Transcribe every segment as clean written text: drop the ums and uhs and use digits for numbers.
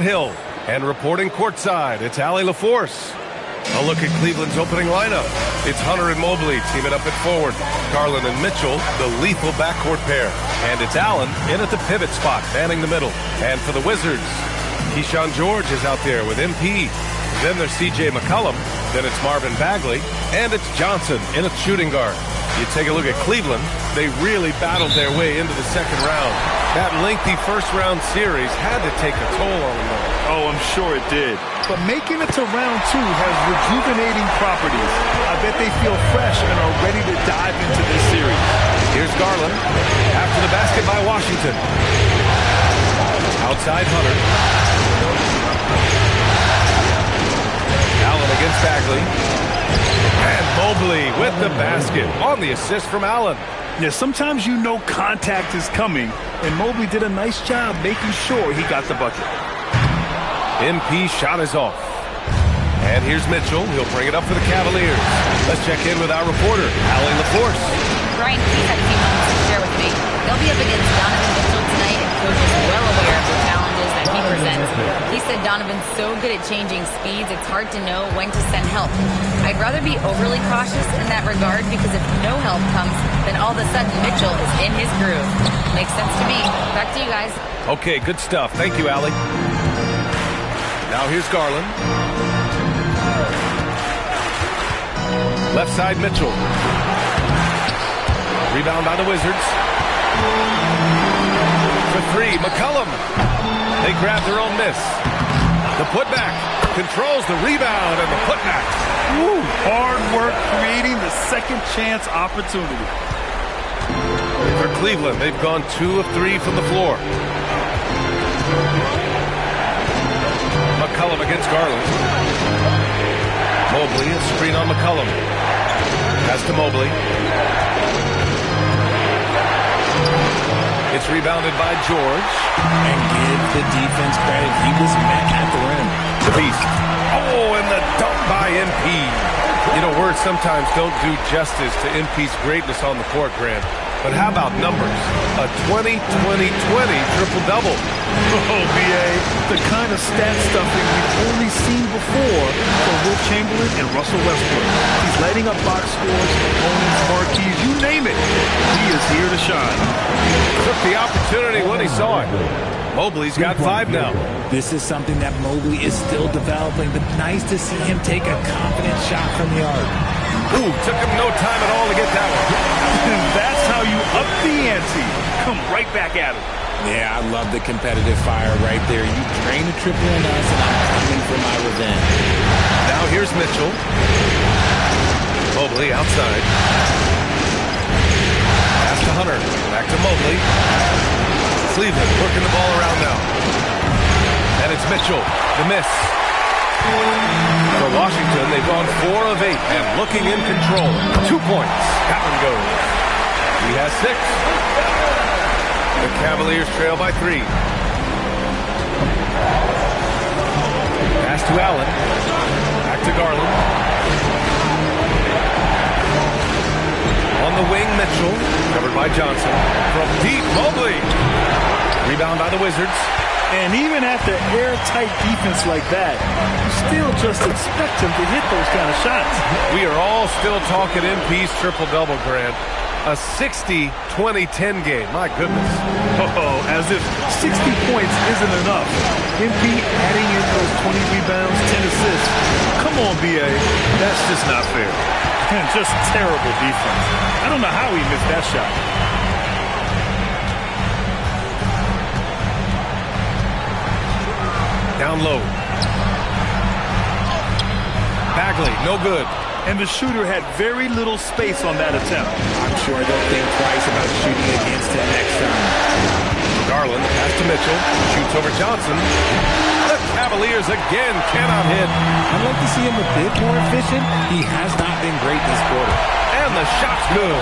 Hill. And reporting courtside, it's Allie LaForce. A look at Cleveland's opening lineup. It's Hunter and Mobley teaming up at forward. Garland and Mitchell, the lethal backcourt pair. And it's Allen in at the pivot spot, manning the middle. And for the Wizards, Keyshawn George is out there with MP. Then there's C.J. McCollum. Then it's Marvin Bagley. And it's Johnson in at shooting guard. You take a look at Cleveland. They really battled their way into the second round. That lengthy first-round series had to take a toll on them. Oh, I'm sure it did. But making it to round 2 has rejuvenating properties. I bet they feel fresh and are ready to dive into this series. Here's Garland. After the basket by Washington. Outside Hunter. Allen against Bagley. And Mobley with the basket on the assist from Allen. Yeah, sometimes you know contact is coming, and Mobley did a nice job making sure he got the bucket. MP shot is off. And here's Mitchell. He'll bring it up for the Cavaliers. Let's check in with our reporter, Allie LaForce. Brian Keith had a few moments to share with me. They'll be up against Donovan Mitchell tonight, and Coach is well aware of the challenges that he presents. He said Donovan's so good at changing speeds, it's hard to know when to send help. I'd rather be overly cautious in that regard because if no help comes, then all of a sudden Mitchell is in his groove. Makes sense to me. Back to you guys. Okay, good stuff. Thank you, Allie. Now here's Garland. Left side, Mitchell. Rebound by the Wizards. For three, McCollum. They grab their own miss. The putback controls the rebound and the putback. Woo, hard work creating the second chance opportunity. For Cleveland, they've gone 2 of 3 from the floor. McCollum against Garland. Mobley, a screen on McCollum. Pass to Mobley. It's rebounded by George. And give the defense credit. He was met at the rim. The beast. Oh, and the dunk by MP. You know, words sometimes don't do justice to MP's greatness on the court, Grant. But how about numbers? A 20-20-20 triple-double. Oh, B.A., the kind of stat stuffing we've only seen before from Wilt Chamberlain and Russell Westbrook. He's lighting up box scores, opponents, marquees, you name it. He is here to shine. Took the opportunity when he saw it. Mobley's got 5 now. This is something that Mobley is still developing, but nice to see him take a confident shot from the arc. Ooh, took him no time at all to get that one. And that's how you up the ante. Come right back at him. Yeah, I love the competitive fire right there. You drain a triple on us, and I'm coming for my revenge. Now here's Mitchell. Mobley outside. Pass to Hunter. Back to Mobley. Cleveland working the ball around now. And it's Mitchell. The miss. For Washington, they've gone 4 of 8 and looking in control. 2 points. Allen goes. He has 6. The Cavaliers trail by 3. Pass to Allen. Back to Garland. On the wing, Mitchell. Covered by Johnson. From deep, Mobley. Rebound by the Wizards. And even at the airtight defense like that, you still just expect him to hit those kind of shots. We are all still talking MP's triple-double, Grant. A 60-20-10 game. My goodness. Oh, as if 60 points isn't enough. MP adding in those 20 rebounds, 10 assists. Come on, B.A. That's just not fair. And just terrible defense. I don't know how he missed that shot. Down low. Bagley, no good. And the shooter had very little space on that attempt. I'm sure they'll think twice about shooting against him next time. Garland, pass to Mitchell. Shoots over Johnson. The Cavaliers again cannot hit. I'd like to see him a bit more efficient. He has not been great this quarter. And the shot's good.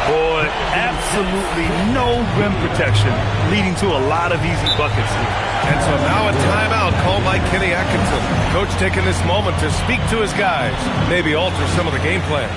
Boy, absolutely no rim protection, leading to a lot of easy buckets here. And so now a timeout called by Kenny Atkinson. Coach taking this moment to speak to his guys, maybe alter some of the game plan.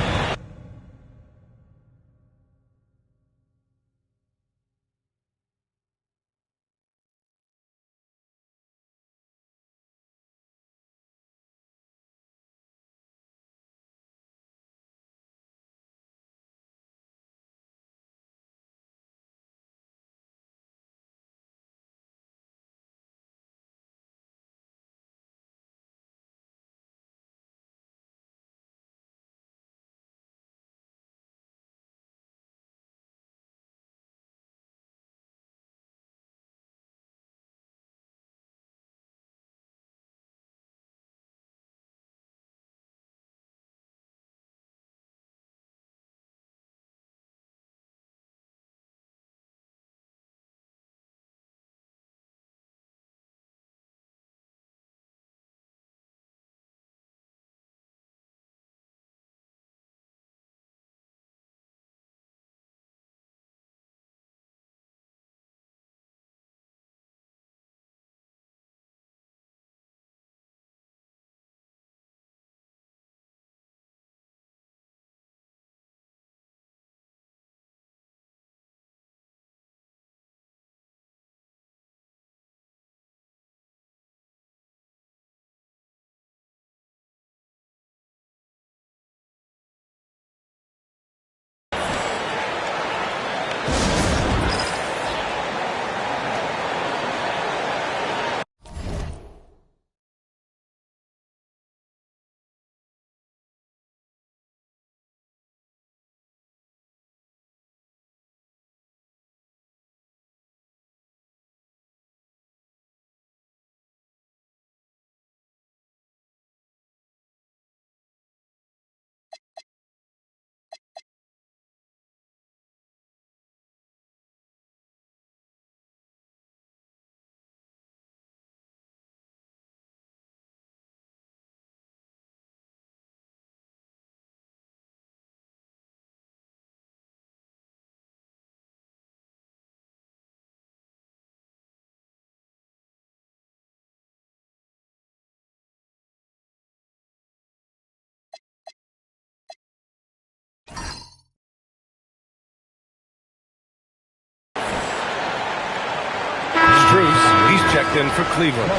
checked in for Cleveland.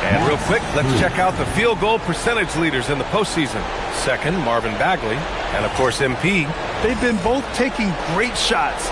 And real quick, let's check out the field goal percentage leaders in the postseason. Second, Marvin Bagley, and of course MP. They've been both taking great shots.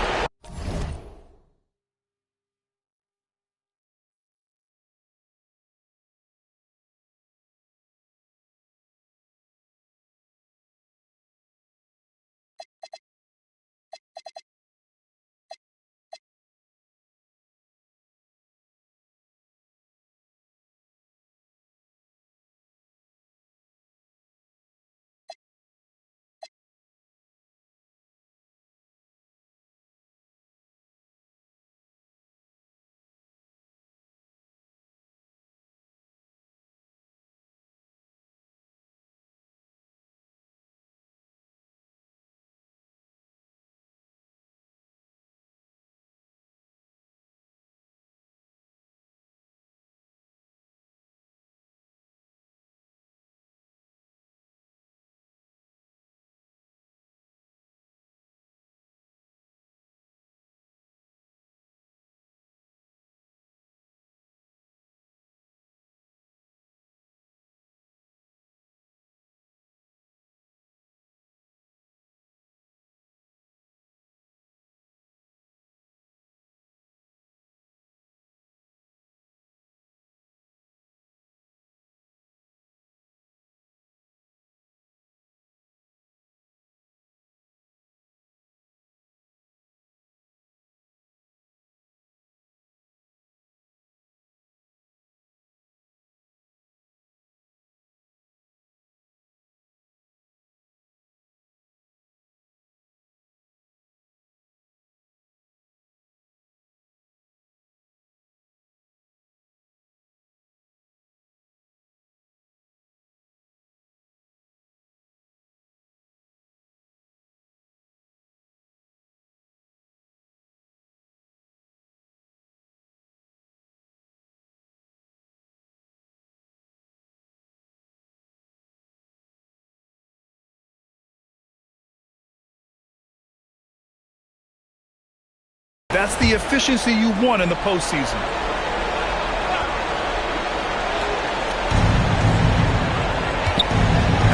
That's the efficiency you want in the postseason.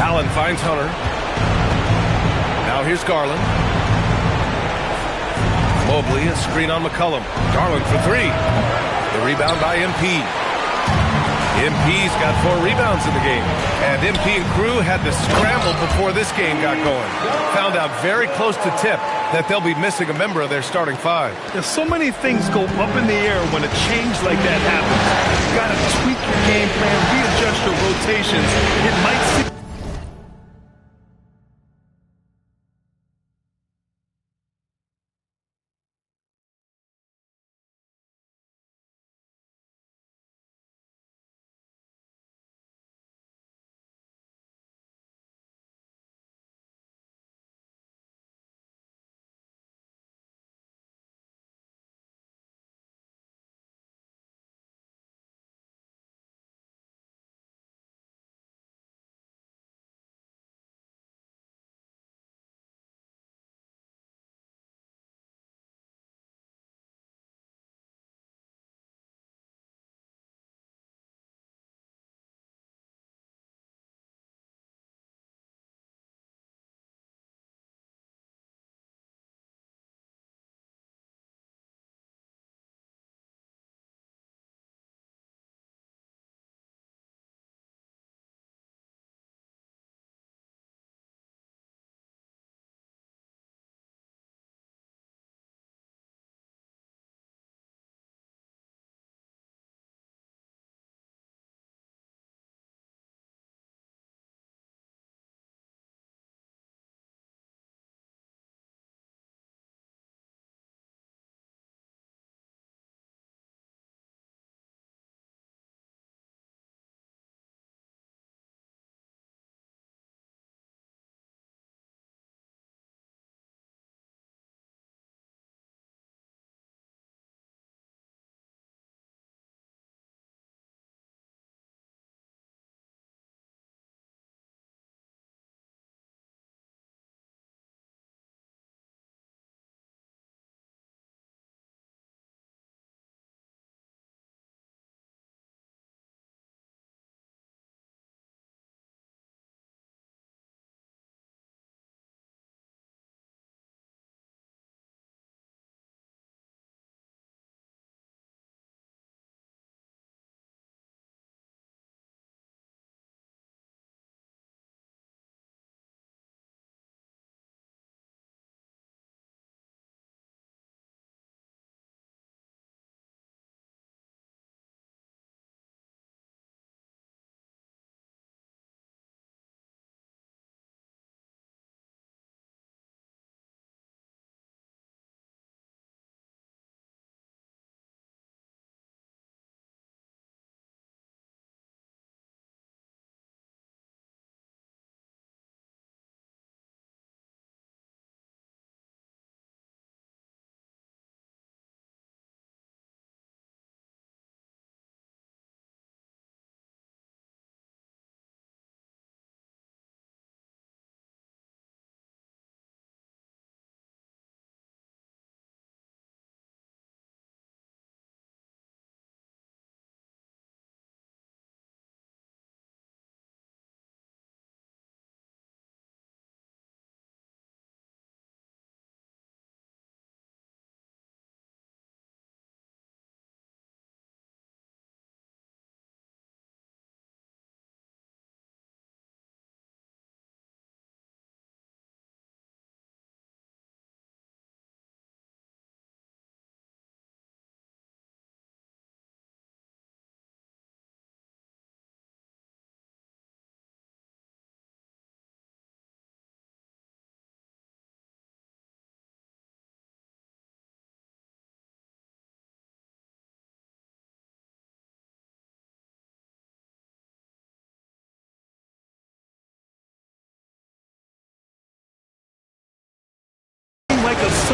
Allen finds Hunter. Now here's Garland. Mobley, a screen on McCollum. Garland for three. The rebound by MP. MP's got 4 rebounds in the game. And MP and crew had to scramble before this game got going. Found out very close to tip that they'll be missing a member of their starting 5. There's so many things go up in the air when a change like that happens. You got to tweak your game plan, readjust your rotations. It might seem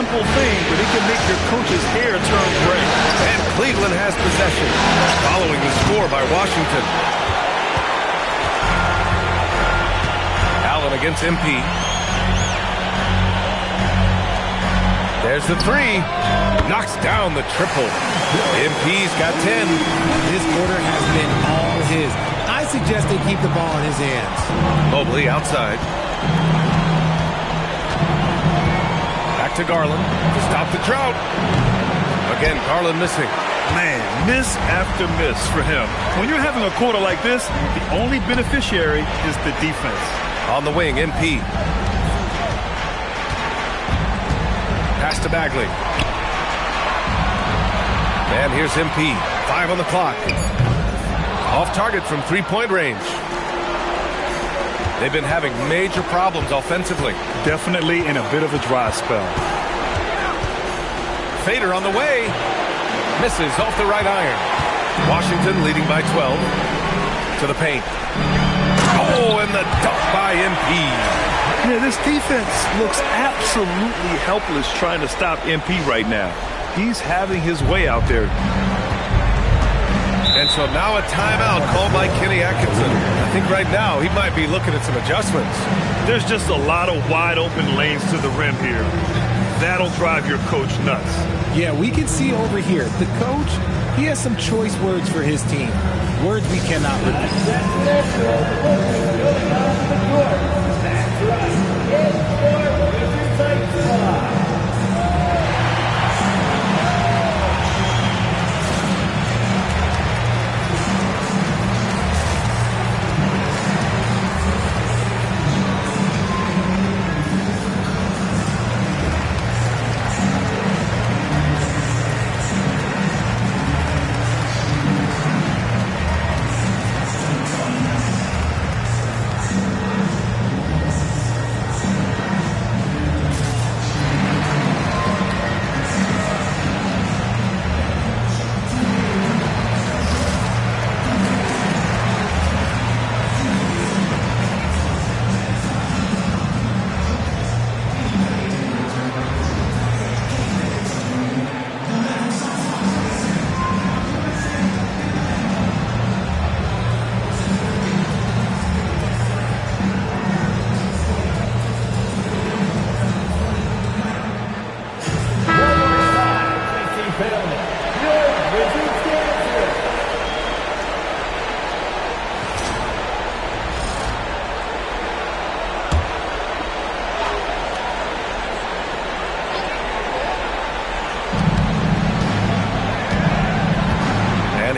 simple thing, but it can make your coach's hair turn gray. And Cleveland has possession, following the score by Washington. Allen against MP. There's the three. Knocks down the triple. MP's got 10. This quarter has been all his. I suggest they keep the ball in his hands. Mobley outside. Back to Garland to stop the drought. Again, Garland missing. Man, miss after miss for him. When you're having a quarter like this, the only beneficiary is the defense. On the wing, MP. Pass to Bagley. And here's MP. 5 on the clock. Off target from three-point range. They've been having major problems offensively. Definitely in a bit of a dry spell. Fader on the way. Misses off the right iron. Washington leading by 12. To the paint. Oh, and the dunk by MP. Yeah, this defense looks absolutely helpless trying to stop MP right now. He's having his way out there. And so now a timeout called by Kenny Atkinson. I think right now he might be looking at some adjustments. There's just a lot of wide open lanes to the rim here. That'll drive your coach nuts. Yeah, we can see over here. The coach, he has some choice words for his team. Words we cannot repeat.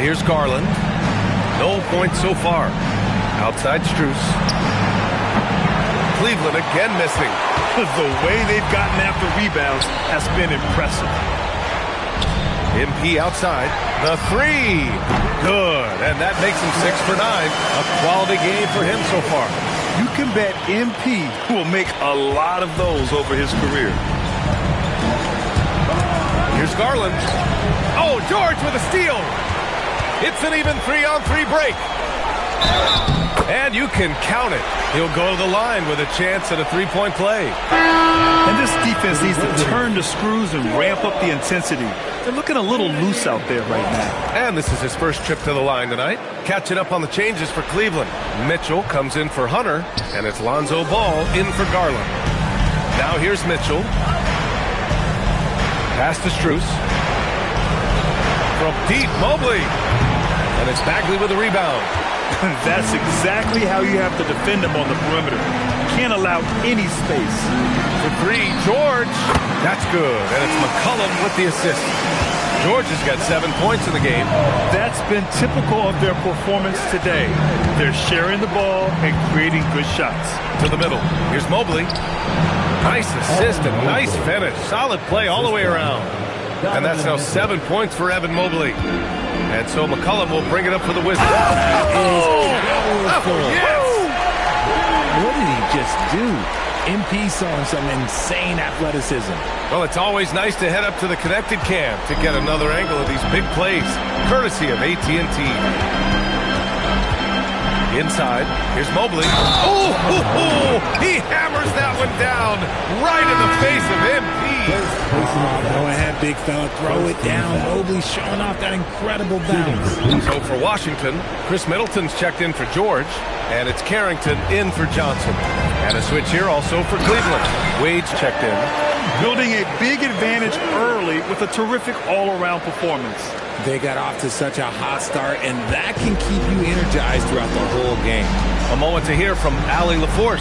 Here's Garland. No points so far. Outside Strus. Cleveland again missing. The way they've gotten after rebounds has been impressive. MP outside. The three. Good. And that makes him 6 for 9. A quality game for him so far. You can bet MP will make a lot of those over his career. Here's Garland. Oh, George with a steal. It's an even 3-on-3 break. And you can count it. He'll go to the line with a chance at a three-point play. And this defense needs to turn the screws and ramp up the intensity. They're looking a little loose out there right now. And this is his first trip to the line tonight. Catching up on the changes for Cleveland. Mitchell comes in for Hunter, and it's Lonzo Ball in for Garland. Now here's Mitchell. Pass to Strus. From deep, Mobley. And it's Bagley with the rebound. That's exactly how you have to defend him on the perimeter. Can't allow any space. For three, George. That's good. And it's McCollum with the assist. George has got 7 points in the game. That's been typical of their performance today. They're sharing the ball and creating good shots. To the middle. Here's Mobley. Nice assist and nice finish. Solid play all the way around. And that's now 7 points for Evan Mobley. And so McCollum will bring it up for the Wizards. Yes! What did he just do? MP showing some insane athleticism. Well, it's always nice to head up to the connected cam to get another angle of these big plays, courtesy of AT&T. Inside, here's Mobley. Oh, he hammers that one down right in the face of MP. Go ahead, big fella. Throw it down. Mobley showing off that incredible bounce. So for Washington, Chris Middleton's checked in for George, and it's Carrington in for Johnson. And a switch here also for Cleveland. Wade's checked in. Building a big advantage early with a terrific all-around performance. They got off to such a hot start, and that can keep you energized throughout the whole game. A moment to hear from Allie LaForce.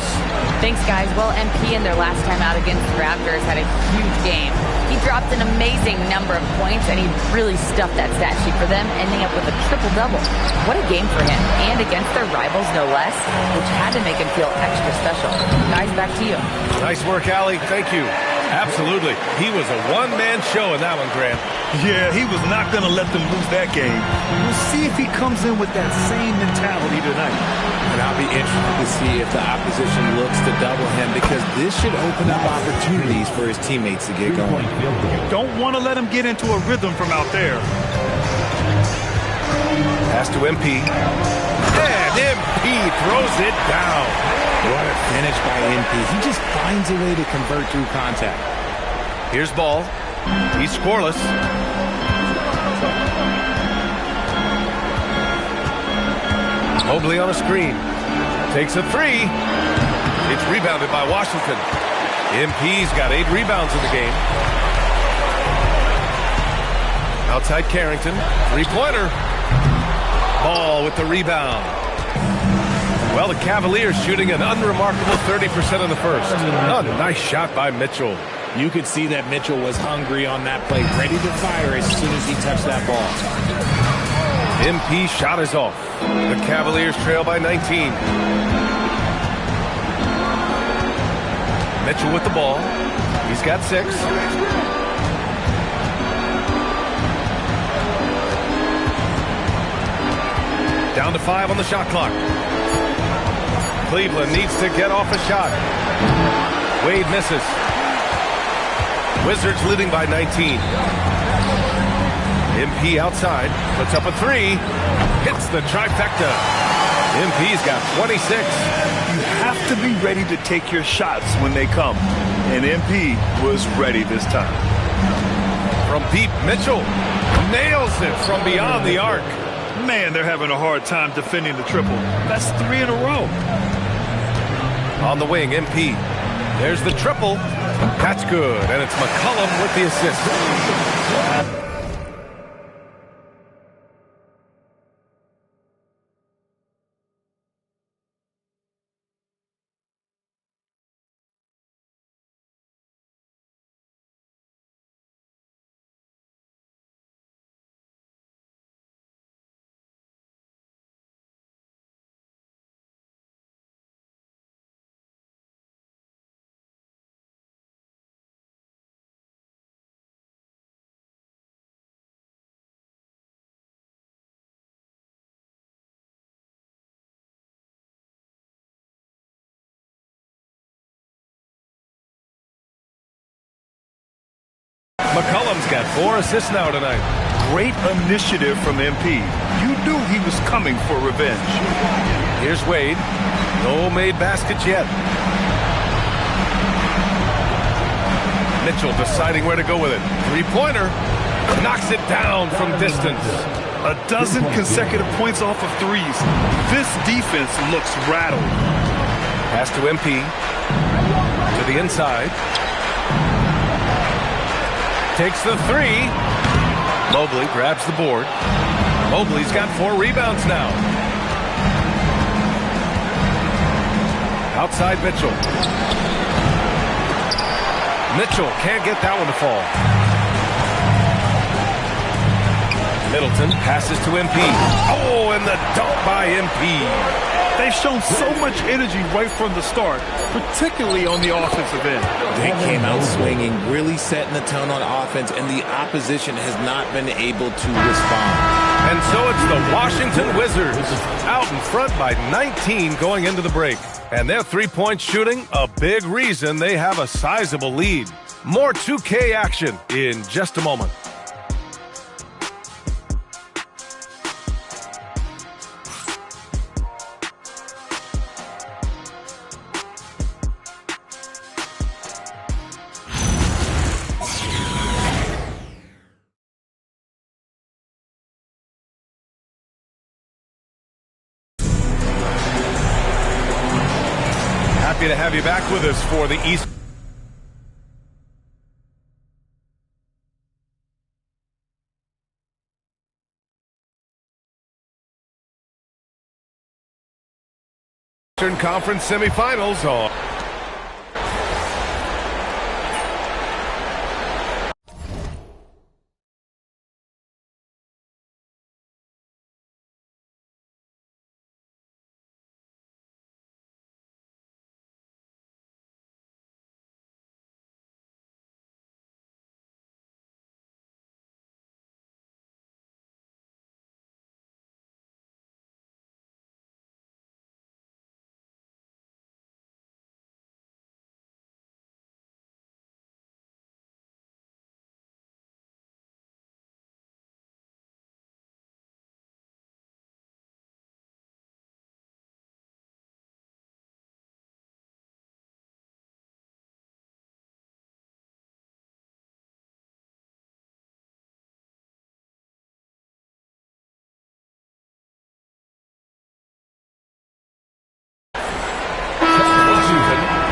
Thanks, guys. Well, MP in their last time out against the Raptors had a huge game. He dropped an amazing number of points, and he really stuffed that stat sheet for them, ending up with a triple-double. What a game for him, and against their rivals, no less, which had to make him feel extra special. Guys, back to you. Nice work, Allie. Thank you. Absolutely. He was a one-man show in that one, Grant. Yeah, he was not going to let them lose that game. We'll see if he comes in with that same mentality tonight. And I'll be interested to see if the opposition looks to double him, because this should open up opportunities for his teammates to get going. Don't want to let him get into a rhythm from out there. Pass to MP. And MP throws it down. What a finish by MP. He just finds a way to convert through contact. Here's Ball. He's scoreless. Mobley on a screen. Takes a three. It's rebounded by Washington. MP's got 8 rebounds in the game. Outside Carrington. Three-pointer. Ball with the rebound. Well, the Cavaliers shooting an unremarkable 30% in the first. Oh, nice shot by Mitchell. You could see that Mitchell was hungry on that play, ready to fire as soon as he touched that ball. MP shot is off. The Cavaliers trail by 19. Mitchell with the ball. He's got 6. Down to 5 on the shot clock. Cleveland needs to get off a shot. Wade misses. Wizards leading by 19. MP outside, puts up a 3, hits the trifecta. MP's got 26. You have to be ready to take your shots when they come. And MP was ready this time. From deep, Mitchell nails it from beyond the arc. Man, they're having a hard time defending the triple. That's 3 in a row. On the wing, MP. There's the triple. That's good, and it's McCollum with the assist. McCollum's got 4 assists now tonight. Great initiative from MP. You knew he was coming for revenge. Here's Wade. No made baskets yet. Mitchell deciding where to go with it. Three-pointer. Knocks it down from distance. A dozen consecutive points off of threes. This defense looks rattled. Pass to MP. To the inside. Takes the 3. Mobley grabs the board. Mobley's got 4 rebounds now. Outside Mitchell. Mitchell can't get that one to fall. Middleton passes to MP. Oh, and the dunk by MP. They've shown so much energy right from the start, particularly on the offensive end. They came out swinging, really setting the tone on offense, and the opposition has not been able to respond. And so it's the Washington Wizards out in front by 19 going into the break. And their three-point shooting, a big reason they have a sizable lead. More 2K action in just a moment. to have you back with us for the Eastern Conference semifinals on.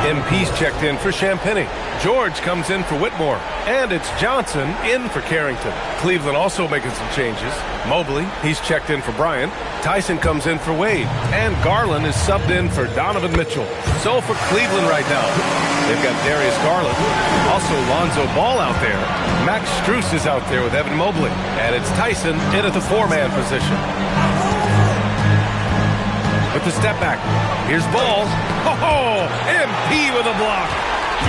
MP's checked in for Champagny. George comes in for Whitmore. And it's Johnson in for Carrington. Cleveland also making some changes. Mobley, he's checked in for Bryant. Tyson comes in for Wade. And Garland is subbed in for Donovan Mitchell. So for Cleveland right now, they've got Darius Garland. Also Lonzo Ball out there. Max Strus is out there with Evan Mobley. And it's Tyson in at the four-man position. With the step back. Here's Ball. Oh, MP with a block.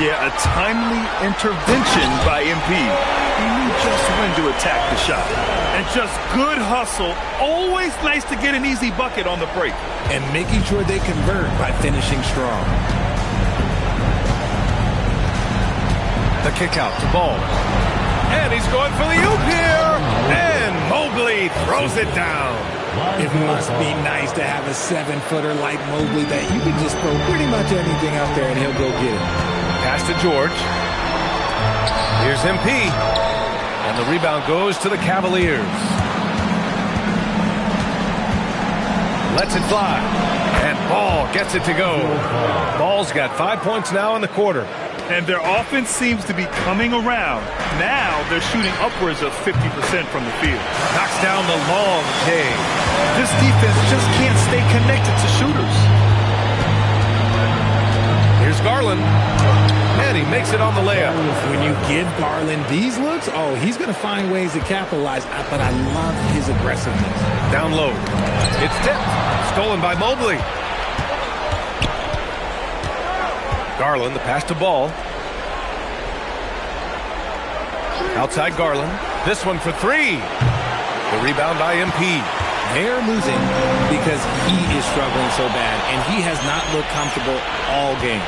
Yeah, a timely intervention by MP. He knew just when to attack the shot. And just good hustle. Always nice to get an easy bucket on the break. And making sure they convert by finishing strong. The kick out to Ball. And he's going for the oop here. And Mobley throws it down. It must be nice to have a 7-footer like Mobley that you can just throw pretty much anything out there and he'll go get it. Pass to George. Here's MP. And the rebound goes to the Cavaliers. Lets it fly. And Ball gets it to go. Ball's got 5 points now in the quarter. And their offense seems to be coming around. Now they're shooting upwards of 50% from the field. Knocks down the long K. This defense just can't stay connected to shooters. Here's Garland. And he makes it on the layup. When you give Garland these looks, oh, he's going to find ways to capitalize. But I love his aggressiveness. Down low. It's tipped. Stolen by Mobley. Garland, the pass to Ball. Outside Garland. This one for three. The rebound by MP. They're losing because he is struggling so bad, and he has not looked comfortable all game.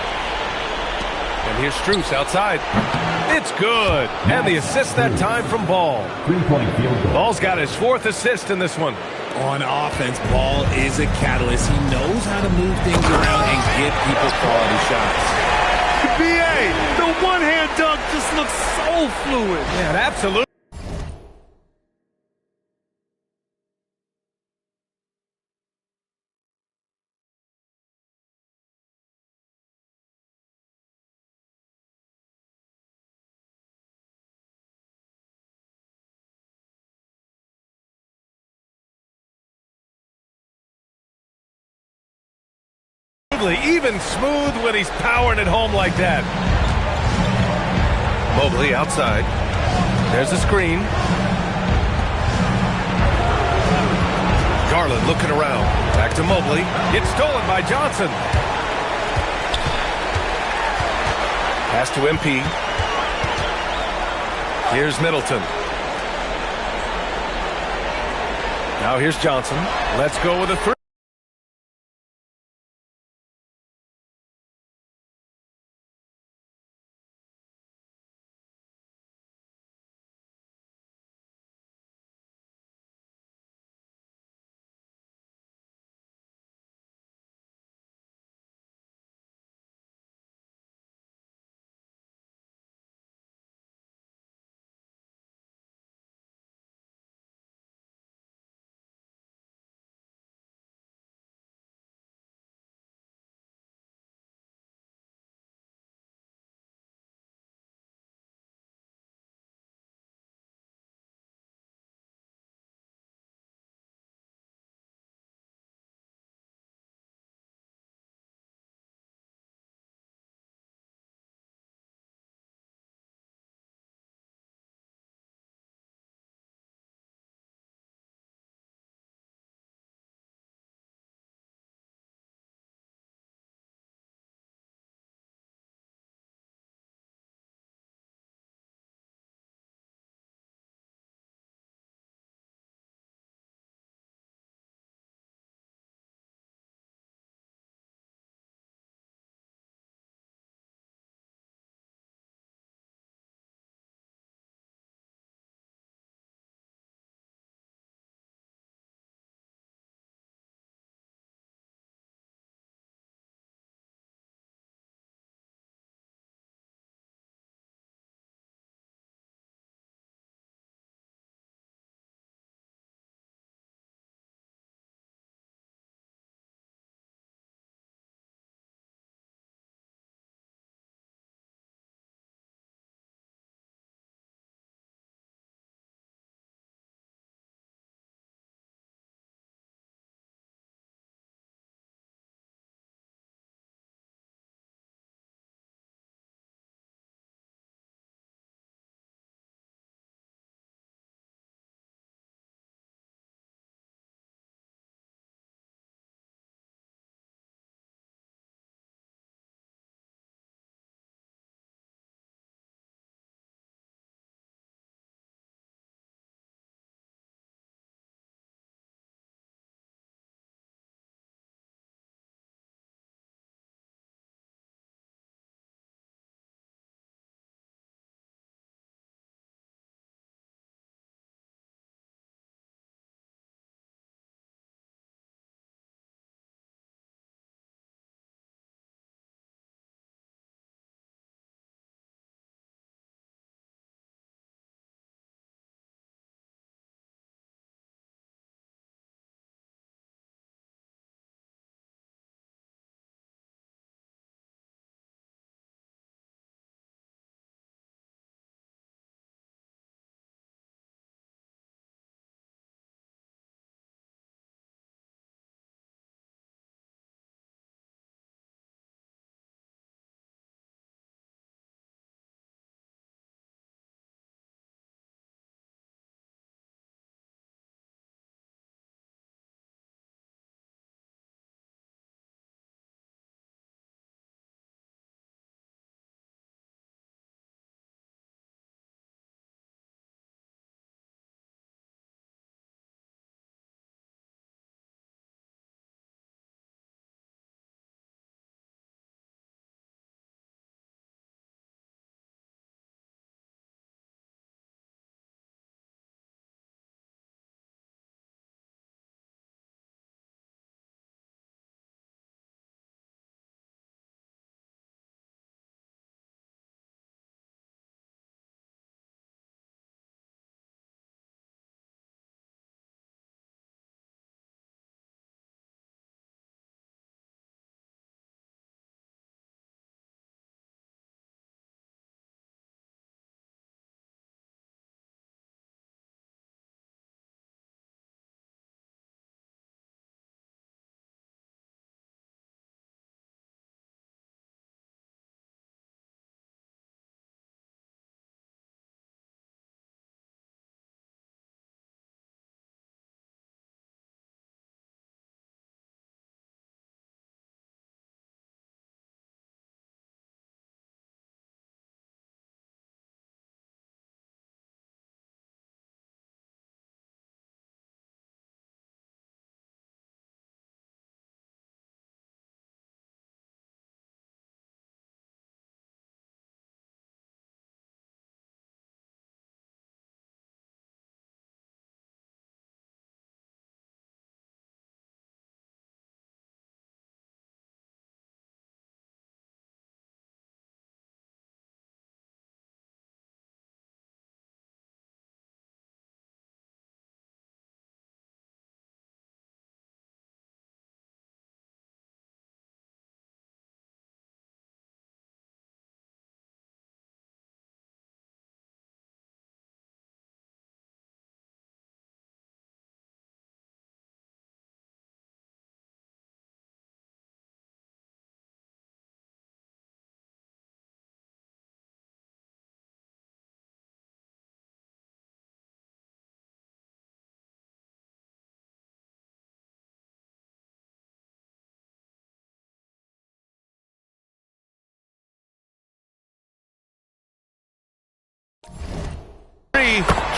And here's Strus outside. It's good. And the assist that time from Ball. Ball's got his 4th assist in this one. On offense, Ball is a catalyst. He knows how to move things around and get people quality shots. BA, the one-hand dunk just looks so fluid. Yeah, absolutely. Even smooth when he's powering it home like that. Mobley outside. There's the screen. Garland looking around. Back to Mobley. It's stolen by Johnson. Pass to MP. Here's Middleton. Now here's Johnson. Let's go with a three.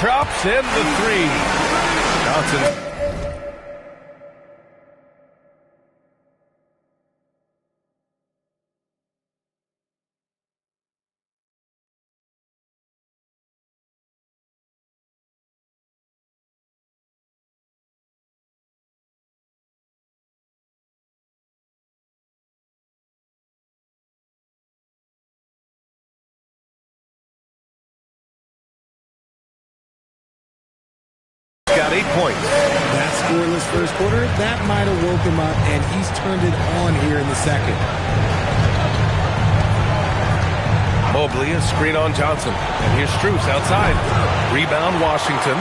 drops in the three. Johnson. Got 8 points. That scoreless first quarter, that might have woke him up, and he's turned it on here in the second. Mobley, a screen on Johnson. And here's Strus outside. Rebound, Washington.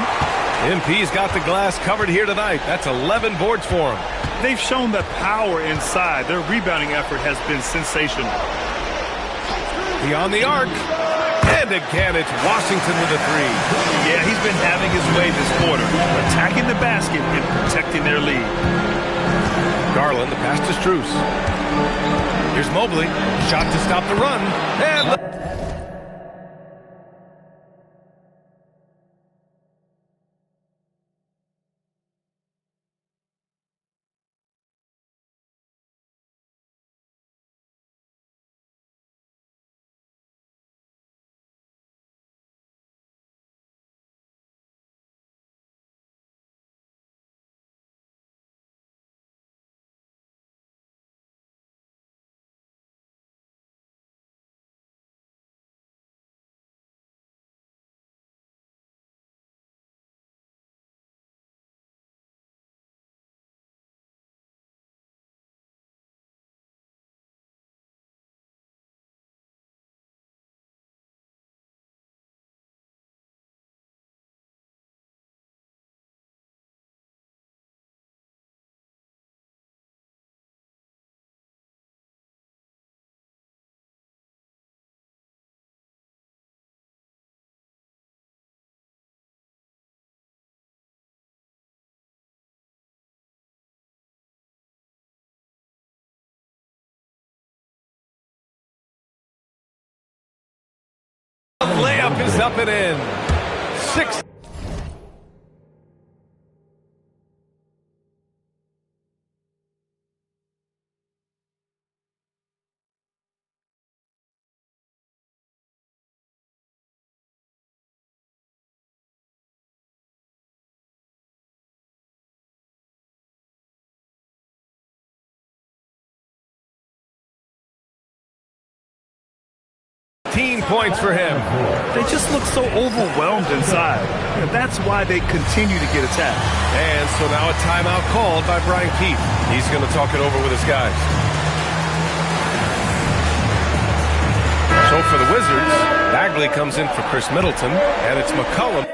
MP's got the glass covered here tonight. That's 11 boards for him. They've shown the power inside. Their rebounding effort has been sensational. Beyond the arc. And again, it's Washington with a three. Yeah, he's been having his way this quarter, attacking the basket and protecting their lead. Garland, the pass to Strus. Here's Mobley. Shot to stop the run. And layup is up and in. 6. Points for him. They just look so overwhelmed inside. And that's why they continue to get attacked. And so now a timeout called by Brian Keith. He's going to talk it over with his guys. So for the Wizards, Bagley comes in for Chris Middleton, and it's McCollum.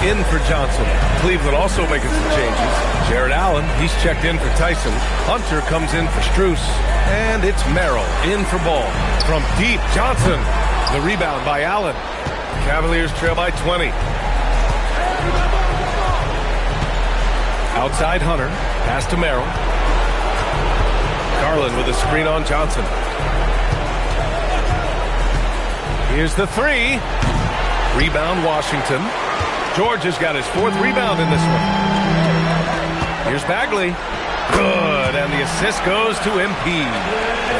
in for Johnson. Cleveland also making some changes. Jared Allen, he's checked in for Tyson. Hunter comes in for Strus. And it's Merrill in for Ball. From deep, Johnson. The rebound by Allen. Cavaliers trail by 20. Outside Hunter. Pass to Merrill. Garland with a screen on Johnson. Here's the three. Rebound Washington. George has got his fourth rebound in this one. Here's Bagley. Good, and the assist goes to MP.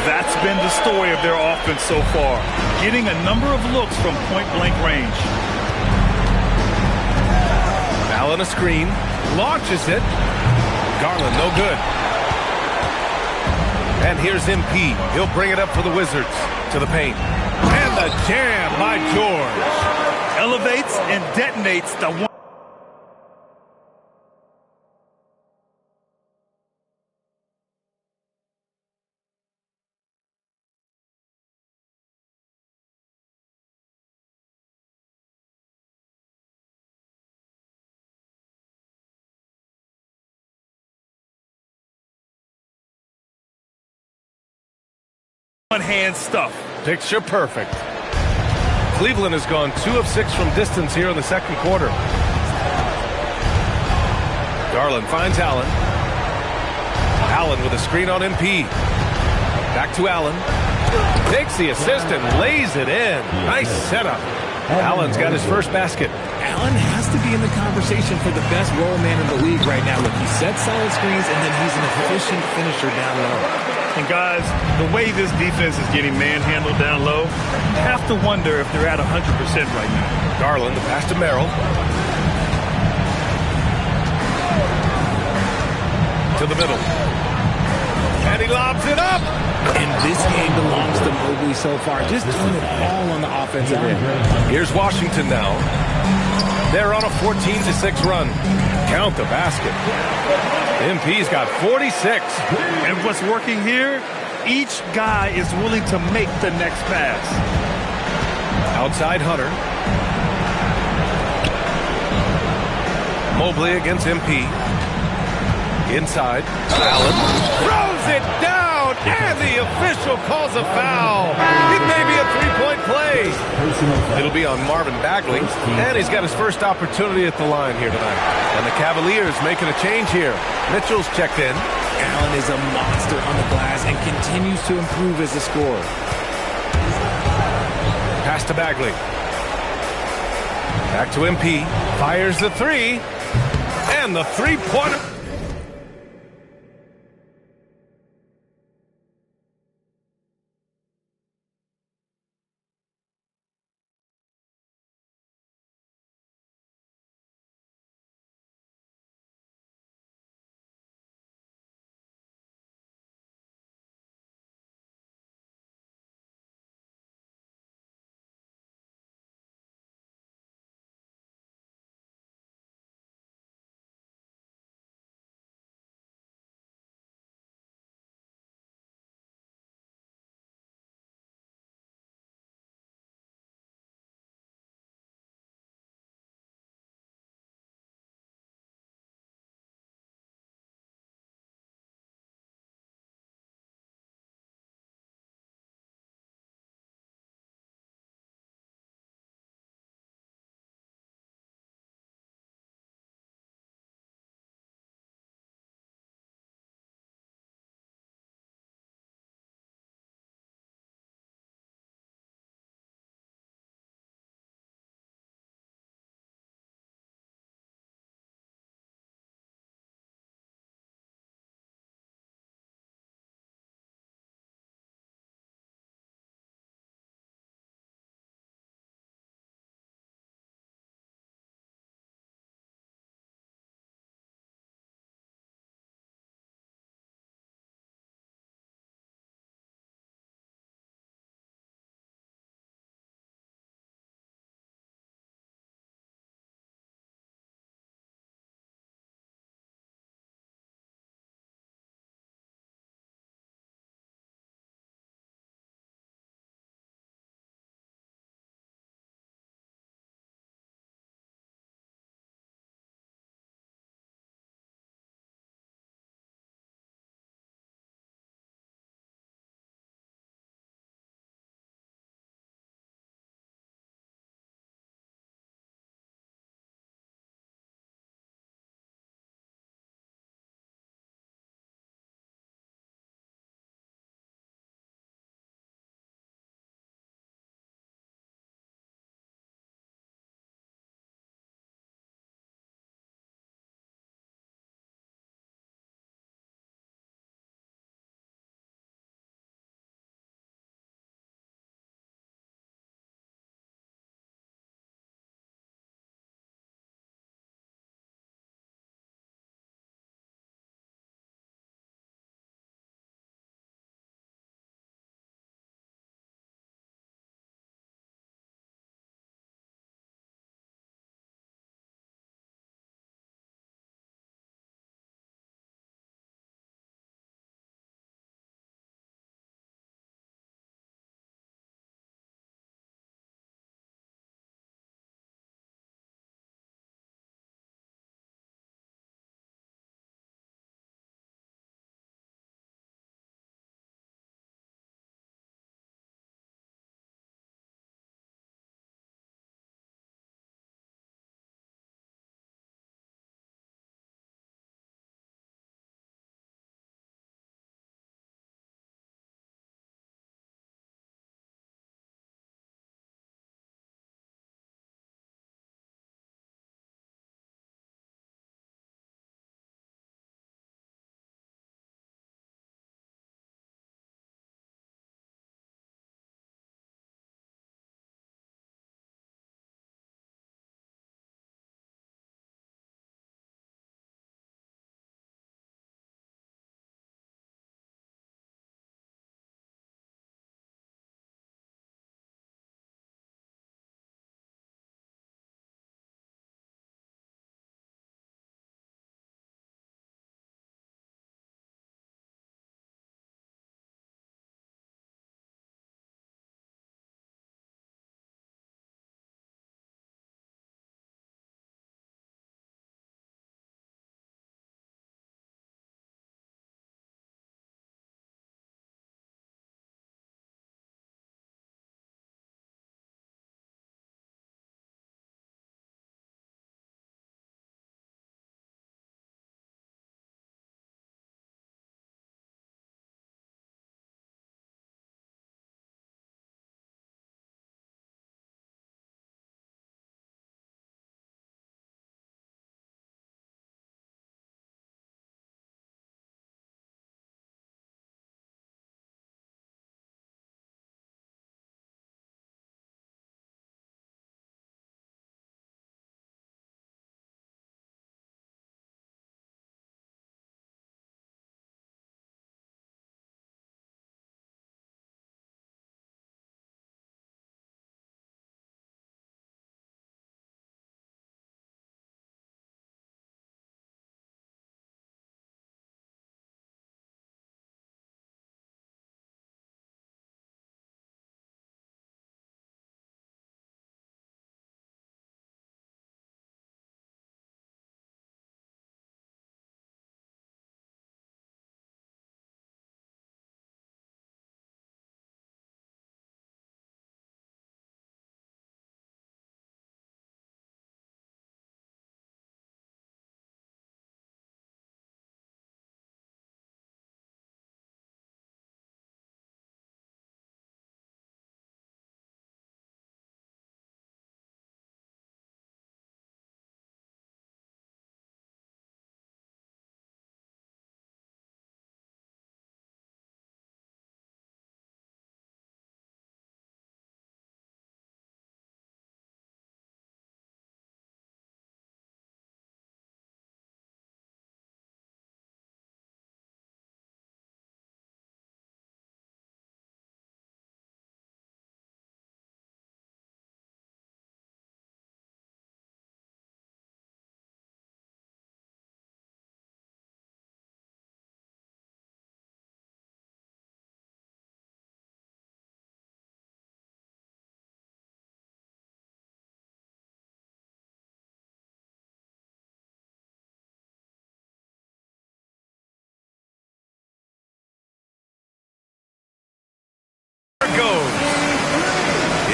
That's been the story of their offense so far. Getting a number of looks from point-blank range. Allen a screen. Launches it. Garland no good. And here's MP. He'll bring it up for the Wizards. To the paint. And the jam by George. Elevates and detonates the one. One-hand stuff. Picture perfect. Cleveland has gone 2 of 6 from distance here in the second quarter. Garland finds Allen. Allen with a screen on MP. Back to Allen. Takes the assist and lays it in. Nice setup. Allen's got his first basket. Allen has to be in the conversation for the best roll man in the league right now. Look, he sets solid screens, and then he's an efficient finisher down low. And guys, the way this defense is getting manhandled down low, you have to wonder if they're at 100% right now. Garland, the pass to Merrill. To the middle. And he lobs it up. And this game belongs to Mobley so far. Just doing it all on the offensive end. Here's Washington now. They're on a 14-6 run. Count the basket. MP's got 46. And what's working here, each guy is willing to make the next pass. Outside Hunter. Mobley against MP. Inside. Allen throws it down, and the official calls a foul. It may be a three-point play. It'll be on Marvin Bagley, and he's got his first opportunity at the line here tonight. And the Cavaliers making a change here. Mitchell's checked in. Allen is a monster on the glass and continues to improve as a scorer. Pass to Bagley. Back to MP. Fires the three. And the three-pointer.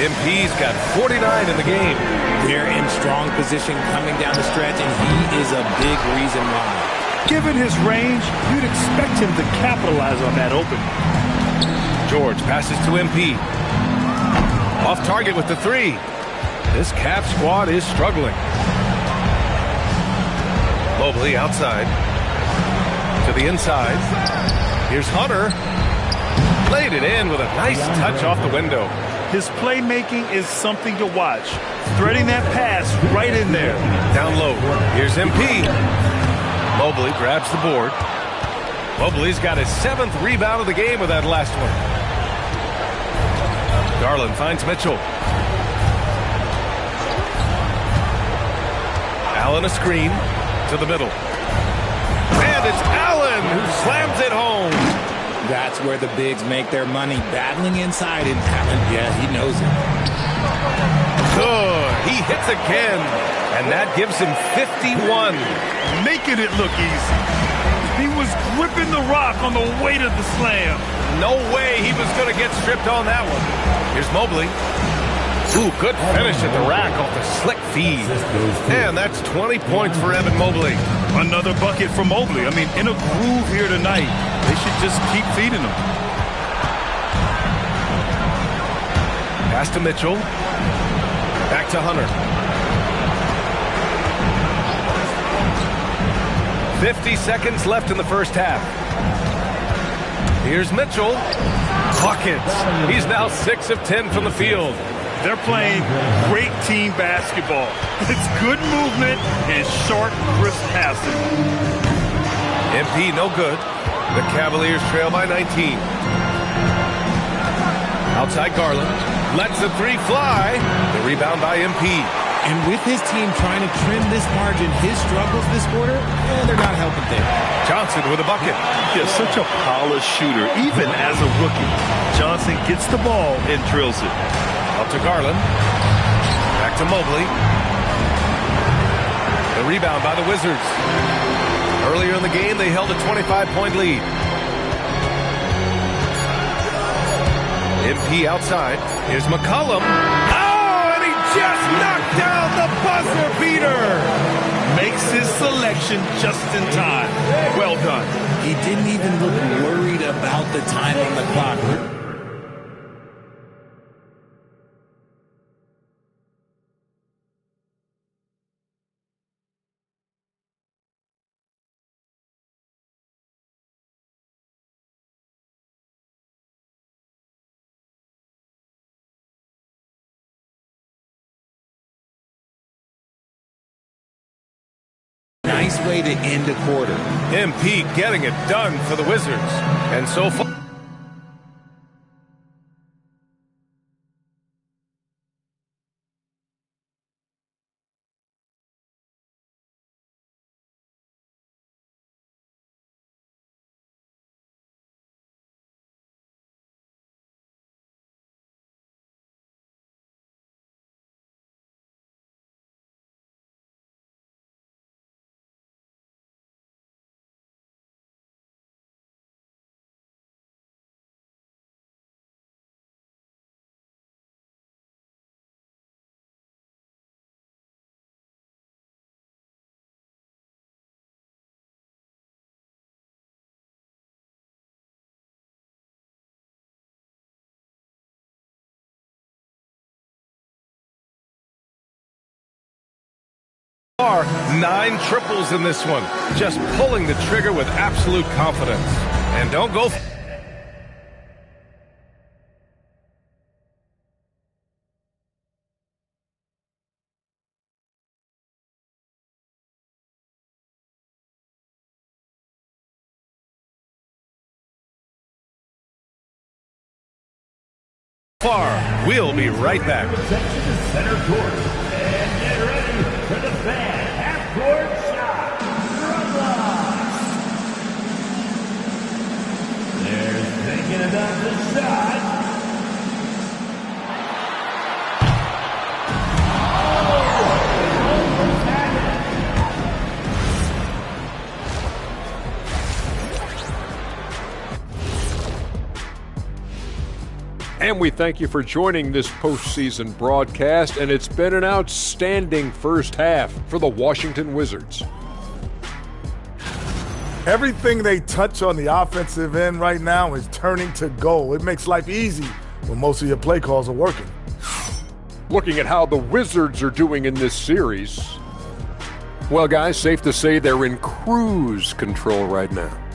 MP's got 49 in the game. They're in strong position coming down the stretch, and he is a big reason why. Given his range, you'd expect him to capitalize on that opening. George passes to MP. Off target with the three. This Cavs squad is struggling. Mobley outside. To the inside. Here's Hunter. Laid it in with a nice touch off the window. His playmaking is something to watch. Threading that pass right in there. Down low. Here's MP. Mobley grabs the board. Mobley's got his 7th rebound of the game with that last one. Garland finds Mitchell. Allen a screen to the middle. And it's Allen who slams it home. That's where the bigs make their money, battling inside, and Allen, yeah, he knows it. Good. He hits again, and that gives him 51. Making it look easy. He was gripping the rock on the weight of the slam. No way he was going to get stripped on that one. Here's Mobley. Ooh, good finish at the rack off the slick feed. And that's 20 points for Evan Mobley. Another bucket for Mobley. I mean, in a groove here tonight. They should just keep feeding him. Pass to Mitchell. Back to Hunter. 50 seconds left in the first half. Here's Mitchell. Buckets. He's now 6 of 10 from the field. They're playing great team basketball. It's good movement and sharp, crisp passing. MP no good. The Cavaliers trail by 19. Outside Garland. Lets the three fly. The rebound by MP. And with his team trying to trim this margin, his struggles this quarter, they're not helping things. Johnson with a bucket. Yeah, such a polished shooter, even as a rookie. Johnson gets the ball and drills it. Up to Garland. Back to Mobley. The rebound by the Wizards. Earlier in the game, they held a 25-point lead. MP outside. Here's McCollum. Oh, and he just knocked down the buzzer beater. Makes his selection just in time. Well done. He didn't even look worried about the time on the clock. Nice way to end a quarter. MP getting it done for the Wizards. And so far... Are 9 triples in this one. Just pulling the trigger with absolute confidence. And don't go... far. We'll be right back. Center court. And get ready for the fan half-court shot from Lost. They're thinking about the shot. And we thank you for joining this postseason broadcast, and it's been an outstanding first half for the Washington Wizards. Everything they touch on the offensive end right now is turning to goal. It makes life easy when most of your play calls are working. Looking at how the Wizards are doing in this series, well, guys, safe to say they're in cruise control right now.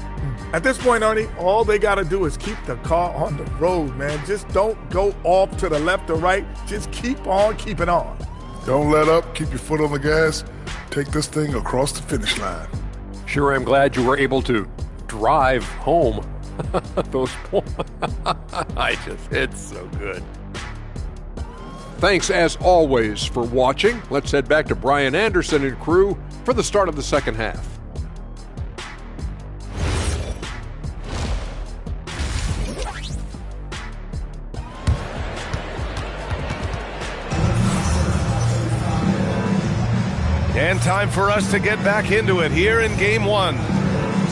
At this point, Ernie, all they got to do is keep the car on the road, man. Just don't go off to the left or right. Just keep on keeping on. Don't let up. Keep your foot on the gas. Take this thing across the finish line. Sure, I'm glad you were able to drive home. Those points. It's so good. Thanks, as always, for watching. Let's head back to Brian Anderson and crew for the start of the second half. And time for us to get back into it here in Game 1.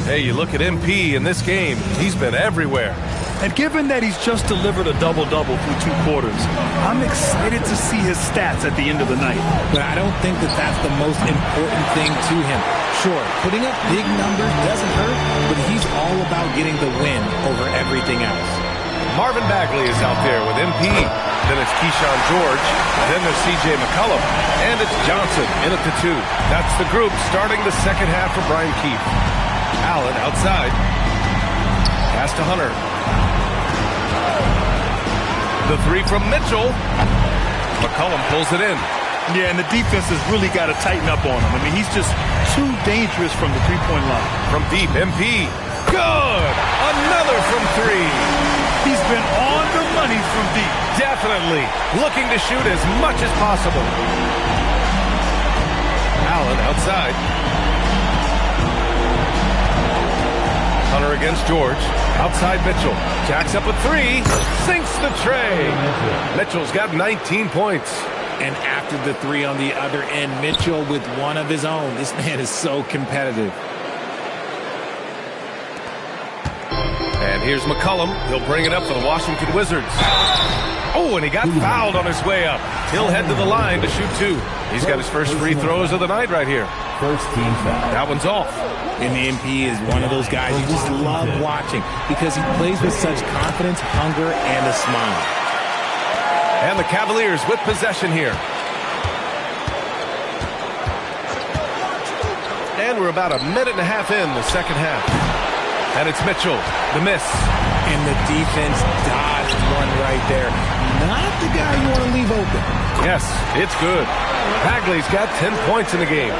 Hey, you look at MP in this game, he's been everywhere. And given that he's just delivered a double-double through 2 quarters, I'm excited to see his stats at the end of the night. But I don't think that that's the most important thing to him. Sure, putting up big numbers doesn't hurt, but he's all about getting the win over everything else. Marvin Bagley is out there with MP. Then it's Keyshawn George. Then there's C.J. McCollum. And it's Johnson in at the 2. That's the group starting the second half for Brian Keefe. Allen outside. Pass to Hunter. The 3 from Mitchell. McCollum pulls it in. Yeah, and the defense has really got to tighten up on him. I mean, he's just too dangerous from the three-point line. From deep, MP. Good! Another from 3. He's been on the money from deep. Definitely. Looking to shoot as much as possible. Allen outside. Hunter against George. Outside Mitchell. Jacks up a 3. Sinks the tray. Mitchell's got 19 points. And after the 3 on the other end, Mitchell with one of his own. This man is so competitive. And here's McCollum. He'll bring it up for the Washington Wizards. Oh, and he got fouled on his way up. He'll head to the line to shoot 2. He's got his first free throws of the night right here. First team foul. That one's off. And the MP is one of those guys you just love watching because he plays with such confidence, hunger, and a smile. And the Cavaliers with possession here. And we're about a minute and a half in the second half. And it's Mitchell, the miss. And the defense dodged one right there. Not the guy you want to leave open. Yes, it's good. Bagley's got 10 points in the game.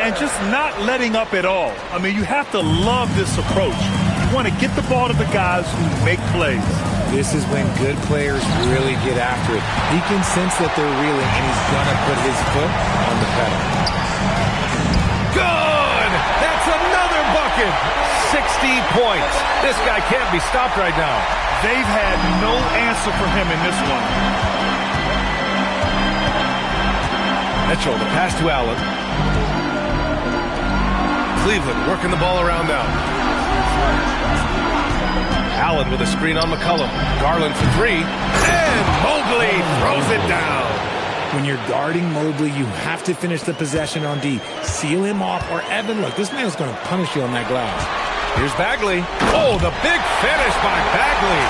And just not letting up at all. I mean, you have to love this approach. You want to get the ball to the guys who make plays. This is when good players really get after it. He can sense that they're reeling, and he's going to put his foot on the pedal. Good! That's another bucket! 60 points. This guy can't be stopped right now. They've had no answer for him in this one. Mitchell, the pass to Allen. Cleveland working the ball around now. Allen with a screen on McCollum. Garland for 3. And Mobley throws it down. When you're guarding Mobley, you have to finish the possession on D. Seal him off, or Evan, look, this man's going to punish you on that glass. Here's Bagley. Oh, the big finish by Bagley.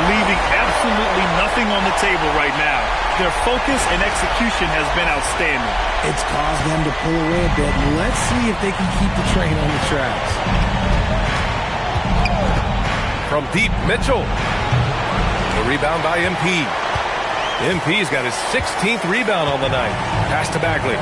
Leaving absolutely nothing on the table right now. Their focus and execution has been outstanding. It's caused them to pull away a bit. Let's see if they can keep the train on the tracks. From deep, Mitchell. The rebound by MP. MP's got his 16th rebound on the night. Pass to Bagley.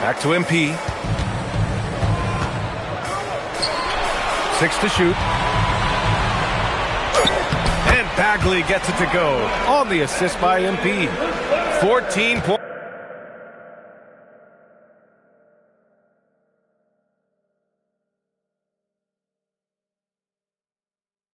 Back to MP. 6 to shoot. And Bagley gets it to go on the assist by MP. 14 points.